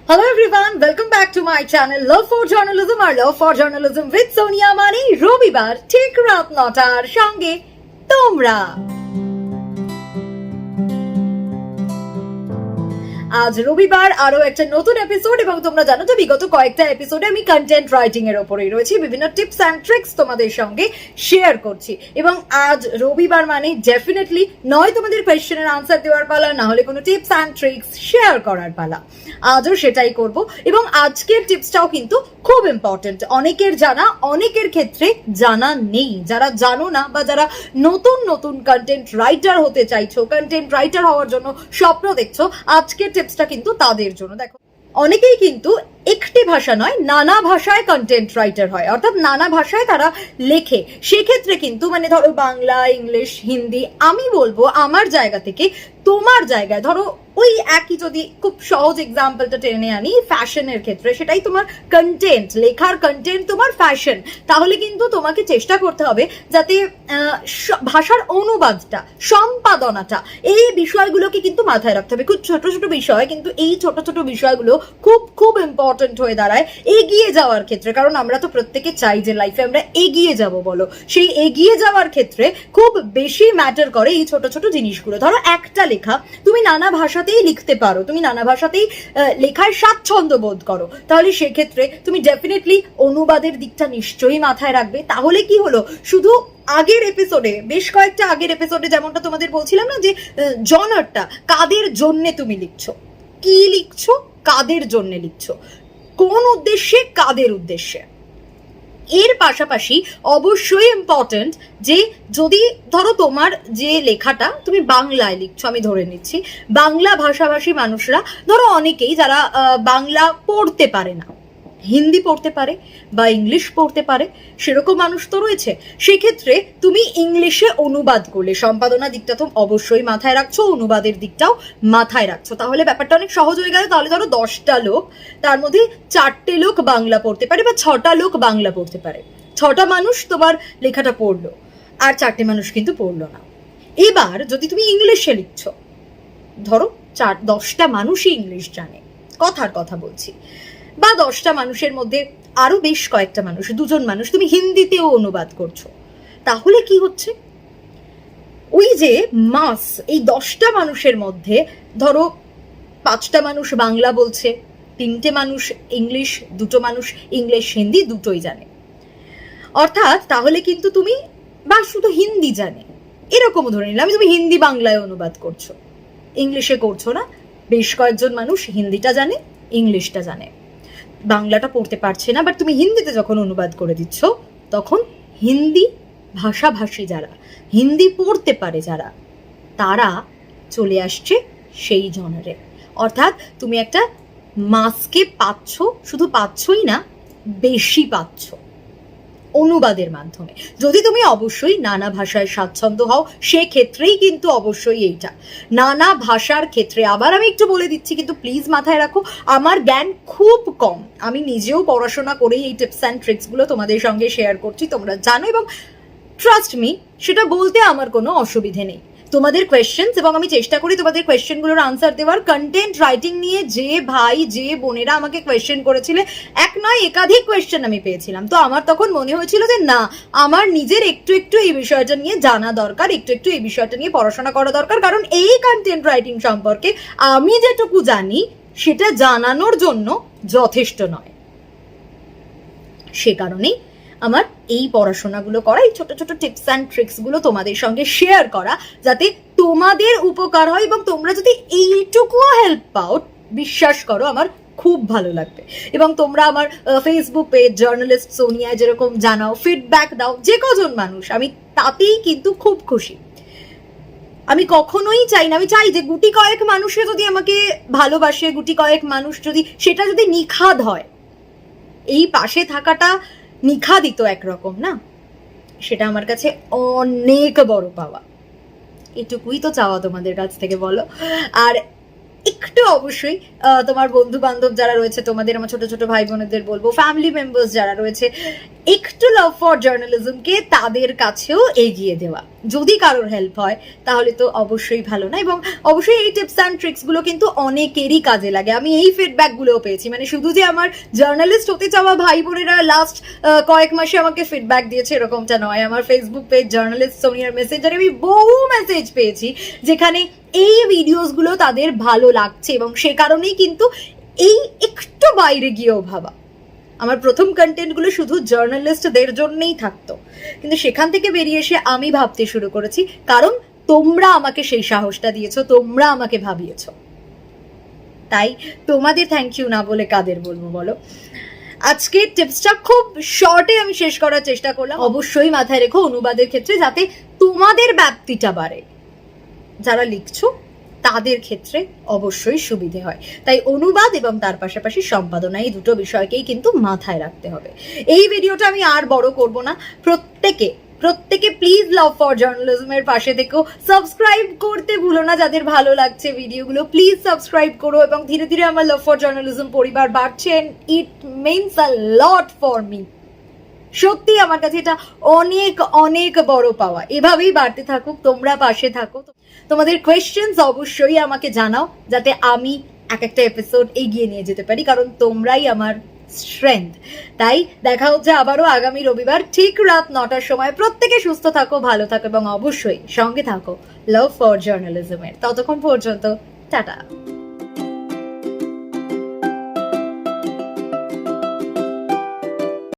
Hello everyone, welcome back to my channel Love for Journalism or Love for Journalism with Sonia Mani. রবিবার ঠিক রাত 9টার সঙ্গে তোমরা। আজ রবিবার আরো একটা নতুন এপিসোড এবং তোমরা জানো তো বিগত কয়েকটা এপিসোডে আমি কন্টেন্ট রাইটিং এর উপরেই রয়েছি, বিভিন্ন টিপস অ্যান্ড ট্রিক্স তোমাদের সঙ্গে শেয়ার করছি। এবং আজ রবিবার মানে ডেফিনেটলি নয় তোমাদের কোয়েশ্চেনের আনসার দেওয়ার পালা, না হলে কোনো টিপস অ্যান্ড ট্রিক্স শেয়ার করার পালা। আজও সেটাই করব এবং আজকের টিপসটাও কিন্তু খুব ইম্পর্টেন্ট। অনেকের জানা, অনেকের ক্ষেত্রে জানা নেই। যারা জানো না বা যারা নতুন নতুন কন্টেন্ট রাইটার হতে চাইছো, কন্টেন্ট রাইটার হওয়ার জন্য স্বপ্ন দেখছো, আজকের টিপসটা কিন্তু তাদের জন্য। দেখো, অনেকেই কিন্তু একটি ভাষা নয় নানা ভাষায় কন্টেন্ট রাইটার হয়, অর্থাৎ নানা ভাষায় তারা লেখে। সেক্ষেত্রে কিন্তু মানে ধরো বাংলা, ইংলিশ, হিন্দি, আমি বলবো আমার জায়গা থেকে তোমার জায়গায় ধরো ওই একই, যদি খুব সহজ এক্সাম্পলটা টেনে আনি ফ্যাশনের ক্ষেত্রে, সেটাই তোমার কন্টেন্ট, লেখার কন্টেন্ট তোমার ফ্যাশন, তাহলে কিন্তু তোমাকে চেষ্টা করতে হবে যাতে ভাষার অনুবাদটা, সম্পাদনাটা, এই বিষয়গুলোকে কিন্তু মাথায় রাখতে হবে। খুব ছোট ছোট বিষয়, কিন্তু এই ছোট ছোট বিষয়গুলো খুব খুব ইম্পর্টেন্ট হয়ে দাঁড়ায় এগিয়ে যাওয়ার ক্ষেত্রে। কারণ আমরা তো প্রত্যেকে চাই যে লাইফে আমরা এগিয়ে যাব, বলো সেই এগিয়ে যাওয়ার ক্ষেত্রে খুব বেশি ম্যাটার করে এই ছোট ছোট জিনিসগুলো। ধরো একটা লেখা তুমি নানা ভাষাতেই লিখতে পারো, তুমি নানা ভাষাতেই লেখায় স্বাচ্ছন্দ্য বোধ করো, তাহলে সেক্ষেত্রে তুমি ডেফিনেটলি অনুবাদের দিকটা নিশ্চয়ই মাথায় রাখবে। তাহলে কি হলো, শুধু আগের এপিসোডে, বেশ কয়েকটা আগের এপিসোডে যেমনটা তোমাদের বলছিলাম না, যে জনারটা কাদের জন্যে তুমি লিখছো, কি লিখছো, কাদের জন্যে লিখছো, কোন উদ্দেশ্যে, কাদের উদ্দেশ্যে। এর পাশাপাশি অবশ্যই ইম্পর্টেন্ট যে যদি ধরো তোমার যে লেখাটা তুমি বাংলায় লিখছো, আমি ধরে নিচ্ছি বাংলা ভাষাভাষী মানুষরা, ধরো অনেকেই যারা বাংলা পড়তে পারে না, হিন্দি পড়তে পারে বা ইংলিশ পড়তে পারে, সেরকম মানুষ তো রয়েছে। সেক্ষেত্রে তুমি ইংলিশে অনুবাদ করলে সম্পাদনা দিকটা তো অবশ্যই মাথায় রাখছো, অনুবাদের দিকটাও মাথায় রাখছো, তাহলে ব্যাপারটা অনেক সহজ হয়ে গেল। তাহলে ধরো 10টা লোক, তার মধ্যে 4টে লোক বাংলা পড়তে পারে বা 6টা লোক বাংলা পড়তে পারে, 6টা মানুষ তোমার লেখাটা পড়লো আর 4টে মানুষ কিন্তু পড়লো না। এবার যদি তুমি ইংলিশে লিখছো, ধরো 10টা মানুষই ইংলিশ জানে, কথার কথা বলছি, বা 10টা মানুষের মধ্যে আরো বেশ কয়েকটা মানুষ, 2জন মানুষ তুমি হিন্দিতেও অনুবাদ করছো, তাহলে কি হচ্ছে, ওই যে মাস, এই 10টা মানুষের মধ্যে ধরো 5টা মানুষ বাংলা বলছে, 3টে মানুষ ইংলিশ, 2টো মানুষ ইংলিশ হিন্দি দুটোই জানে, অর্থাৎ তাহলে কিন্তু তুমি, বা শুধু হিন্দি জানে এরকমও ধরে নিলাম, তুমি হিন্দি বাংলায় অনুবাদ করছো, ইংলিশে করছো না, বেশ কয়েকজন মানুষ হিন্দিটা জানে, ইংলিশটা জানে, বাংলাটা পড়তে পারছে না, বাট তুমি হিন্দিতে যখন অনুবাদ করে দিচ্ছ, তখন হিন্দি ভাষাভাষী যারা, হিন্দি পড়তে পারে যারা, তারা চলে আসছে সেই জনারে। অর্থাৎ তুমি একটা মাসকে পাচ্ছ, শুধু পাচ্ছই না, বেশি পাচ্ছ অনুবাদের মাধ্যমে। যদি তুমি অবশ্যই নানা ভাষায় স্বাচ্ছন্দ্য হও, সেক্ষেত্রেই কিন্তু অবশ্যই এইটা নানা ভাষার ক্ষেত্রে। আবার আমি একটু বলে দিচ্ছি, কিন্তু প্লিজ মাথায় রাখো, আমার জ্ঞান খুব কম, আমি নিজেও পড়াশোনা করেই এই টিপস অ্যান্ড ট্রিক্সগুলো তোমাদের সঙ্গে শেয়ার করছি, তোমরা জানো, এবং ট্রাস্ট মি, সেটা বলতে আমার কোনো অসুবিধে নেই। তোমাদের কোয়েশ্চেন্স, এবং আমি চেষ্টা করি তোমাদের কোয়েশ্চেনগুলোর আনসার দেওয়ার। কন্টেন্ট রাইটিং নিয়ে যে ভাই, যে বোনেরা আমাকে কোয়েশ্চেন করেছিলে, এক নয় একাধিক কোয়েশ্চেন আমি পেয়েছিলাম, তো আমার তখন মনে হয়েছিল যে না, আমার নিজের একটু একটু এই বিষয়টা নিয়ে জানা দরকার, একটু একটু এই বিষয়টা নিয়ে পড়াশোনা করা দরকার, কারণ এই কন্টেন্ট রাইটিং সম্পর্কে আমি যেটুকু জানি সেটা জানানোর জন্য যথেষ্ট নয়। সে কারণেই আমার এই পড়াশোনাগুলো করা, এই ছোট ছোট টিপস অ্যান্ড ট্রিক্সগুলো তোমাদের সঙ্গে শেয়ার করা, যাতে তোমাদের উপকার হয় এবং তোমরা যদি এইটুকুও হেল্প পাও, বিশ্বাস করো আমার খুব ভালো লাগবে। এবং তোমরা আমার ফেসবুক পেজ জার্নালিস্ট সোনিয়ায় যেরকম জানাও, ফিডব্যাক দাও, যে কজন মানুষ, আমি তাতেই কিন্তু খুব খুশি। আমি কখনোই চাই না, আমি চাই যে গুটি কয়েক মানুষে যদি আমাকে ভালোবাসে, গুটি কয়েক মানুষ যদি সেটা যদি নিখাদ হয়, এই পাশে থাকাটা নিখাদিত একরকম না, সেটা আমার কাছে অনেক বড় পাওয়া। এটুকুই তো চাওয়া তোমাদের কাছ থেকে, বলো। আর একটু অবশ্যই তোমার বন্ধু বান্ধব যারা রয়েছে, তোমাদের আমার ছোট ছোট ভাই বোনেদের বলবো, ফ্যামিলি মেম্বার্স যারা রয়েছে, একটু লাভ ফর জার্নালিজমকে তাদের কাছেও এগিয়ে দেওয়া। যদি কারোর হেল্প হয় তাহলে তো অবশ্যই ভালো না। এবং অবশ্যই এই টিপস অ্যান্ড ট্রিক্সগুলো কিন্তু অনেকেরই কাজে লাগে। আমি এই ফিডব্যাকগুলোও পেয়েছি, মানে শুধু যে আমার জার্নালিস্ট হতে চাওয়া ভাই বোনেরা লাস্ট কয়েক মাসে আমাকে ফিডব্যাক দিয়েছে এরকমটা নয়। আমার ফেসবুক পেজ জার্নালিস্ট সোনিয়ার মেসেঞ্জারে আমি বহু মেসেজ পেয়েছি যেখানে এই ভিডিওসগুলো তাদের ভালো লাগছে, এবং সে কারণেই কিন্তু এই একটু বাইরে গিয়েও ভাবা। আমার প্রথম কন্টেন্টগুলো শুধু জার্নালিস্টদের জন্যই থাকতো, কিন্তু সেখান থেকে বেরিয়ে এসে আমি ভাবতে শুরু করেছি, কারণ তোমরা আমাকে সেই সাহসটা দিয়েছো, তোমরা আমাকে ভাবিয়েছো। তাই তোমাদের থ্যাংক ইউ না বলে কাদের বলবো বলো। আজকে টিপসটা খুব শর্টে আমি শেষ করার চেষ্টা করলাম। অবশ্যই মাথায় রেখো অনুবাদের ক্ষেত্রে যাতে তোমাদের ব্যাপ্তিটা বাড়ে, যারা লিখছো তাদের ক্ষেত্রে অবশ্যই সুবিধে হয়। তাই অনুবাদ এবং তার পাশাপাশি সম্পাদনা, এই দুটো বিষয়কেই কিন্তু মাথায় রাখতে হবে। এই ভিডিওটা আমি আর বড় করব না। প্রত্যেকে প্লিজ লাভ ফর জার্নালিজমের পাশে থেকো। সাবস্ক্রাইব করতে ভুলো না, যাদের ভালো লাগছে ভিডিওগুলো প্লিজ সাবস্ক্রাইব করো। এবং ধীরে ধীরে আমার লাভ ফর জার্নালিজম পরিবার বাড়ছে, it means a lot for me. সত্যি আমার কাছে এটা অনেক অনেক বড় পাওয়া। এভাবেই বাড়তে থাকুক, তোমরা পাশে থাকো। তোমাদের কোয়েশ্চেন্স অবশ্যই আমাকে জানাও, যাতে আমি এক একটা এপিসোড এগিয়ে নিয়ে যেতে পারি, কারণ তোমরাই আমার স্ট্রেংথ। তাই দেখা হচ্ছে আবারও আগামী রবিবার ঠিক রাত 9টার সময়। প্রত্যেকে সুস্থ থাকো, ভালো থাকো এবং অবশ্যই সঙ্গে থাকো লাভ ফর জার্নালিজমের। ততক্ষণ পর্যন্ত টাটা।